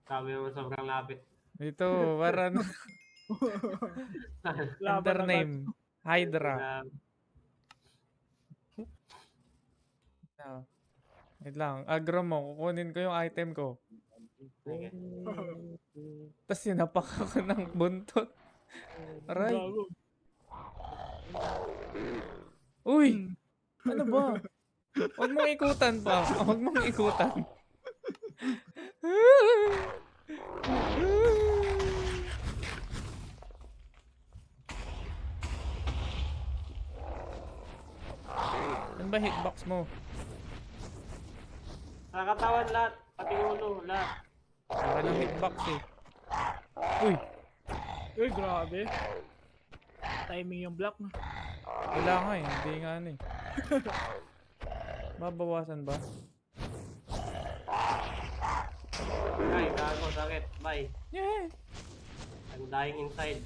Sabi mo sobrang lapit. Ito, para ano, Laban agad. name. Hydra. Na- Ah, wait lang. Agro mo, kukunin ko yung item ko. Okay. Tapos sinapak ako ng buntot. Aray. Gago. Uy! Ano ba? Huwag mong ikutan pa. Huwag mong ikutan. Ano ba hitbox mo? Sa katawan lahat, pati ulo, lahat. Wala ng hitbox eh. Uy! Uy, grabe. Timing yung block. Wala nga eh. Hindi nga ano eh. Babawasan ba? Ay, gago, sakit. Bye. Yeah! I'm dying inside.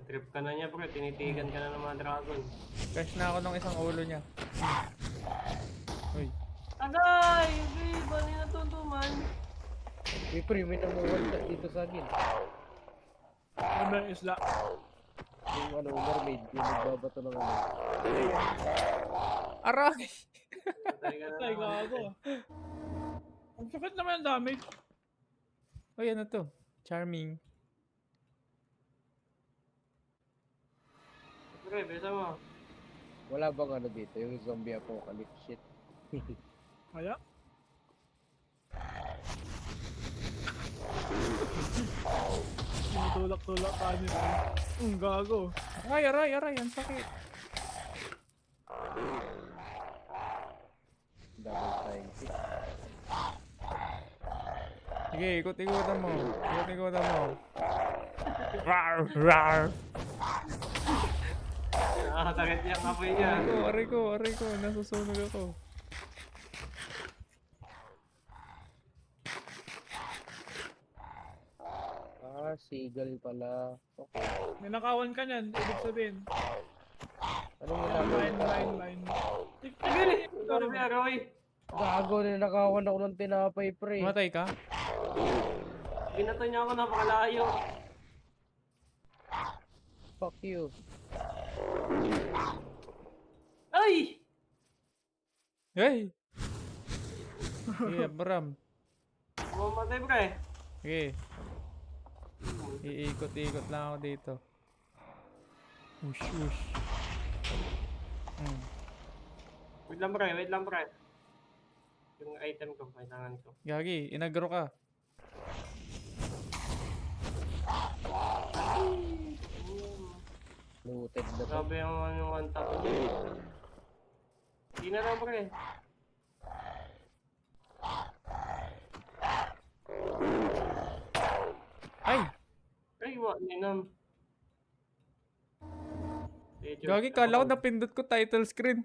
Trip ka na niya bro, tinitigan ka na ng mga dragon. Cash na ako ng isang ulo niya. Uy. Agay! Okay, bali na tuntuman. May pre, may namuwal dito sa akin. Ano ba yung isla? Yung ano, mermaid, yung nagbabato ng ano. Aray! Patay ka na Ay, naman. gago. Ang sakit naman ang damage. Uy, ano to? Charming. Pre, besa mo. Wala bang ano dito, yung zombie apocalypse shit. Kaya? Tulak-tulak ka niyo. Gago. Aray, aray, aray. Ang sakit. Double time kick. Sige, ikot-ikotan mo. Ikot-ikotan mo. Rar! Rar! Nakakasakit yung kapoy niya. Aray ko, aray ko. Nasusunog ako. Ah, seagull pala. Okay. Ninakawan ka niyan. Ibig sabihin. Anong Line, ginagawa? line. Sige, sorry, Aroy. Gago, ninakawan ako ng tinapay, pre. Matay ka? Binato niya ako napakalayo. Fuck you. Ay! Hey! Sige, Bram. Mamatay pre. Sige. Iikot-ikot lang ako dito. Ush, ush. Wait lang pre, wait lang pre. Yung item ko, kailangan ko. Gagi, inagro ka. Looted na to. Grabe yung one tap niya. Hindi na lang pre. Ay! Ay, wala ninam. Gagi, kala ko napindot ko title screen.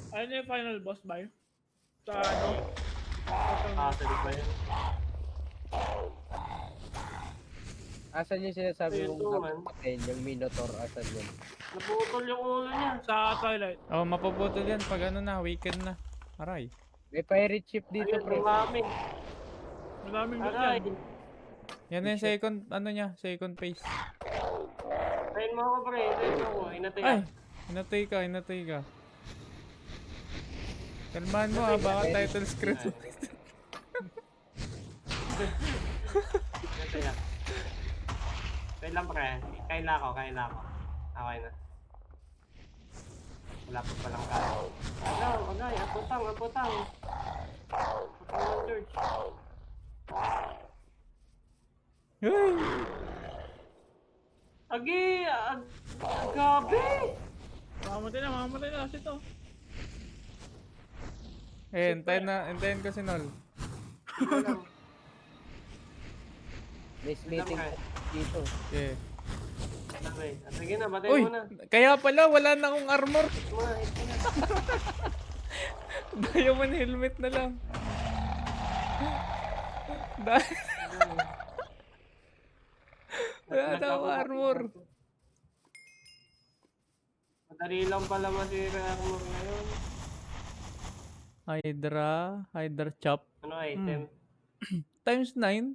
Ano yung final boss ba yun? Sa ano? Castle pa yun. Asan yung sinasabi Ayun, mong man. napakain, yung Minotaur, asan yun? Naputol yung ulo niya. Sa Twilight. Oh, mapuputol yan pag ano na, weekend na. Aray. May pirate ship dito, Ayun, pre. dumami. Maraming boss Aray. yan. Yan na yung second, ano niya, second phase. Tayin mo ako pre, tayin mo ako. Inatay Ay! ka. Inatay ka, inatay ka. Kalmahan mo baka title screen. Inatay ka. Wait lang pre, kaila ko. Okay na. Wala pa palang kaya. Agay, aputang. Aputang ng church. Ay! Agi, gabi! Mamamatay na kasi to. Eh, hintayin ko si Nol. May smithing dito. Okay. Sige na, batay Uy! mo na. Kaya pala, wala na akong armor. Hit mo na. Diamond helmet na lang. Dahil Ano? wala Nag-flash daw ako, armor. Madali lang pala masira yung armor ngayon. Hydra chop. Ano item? Times 9.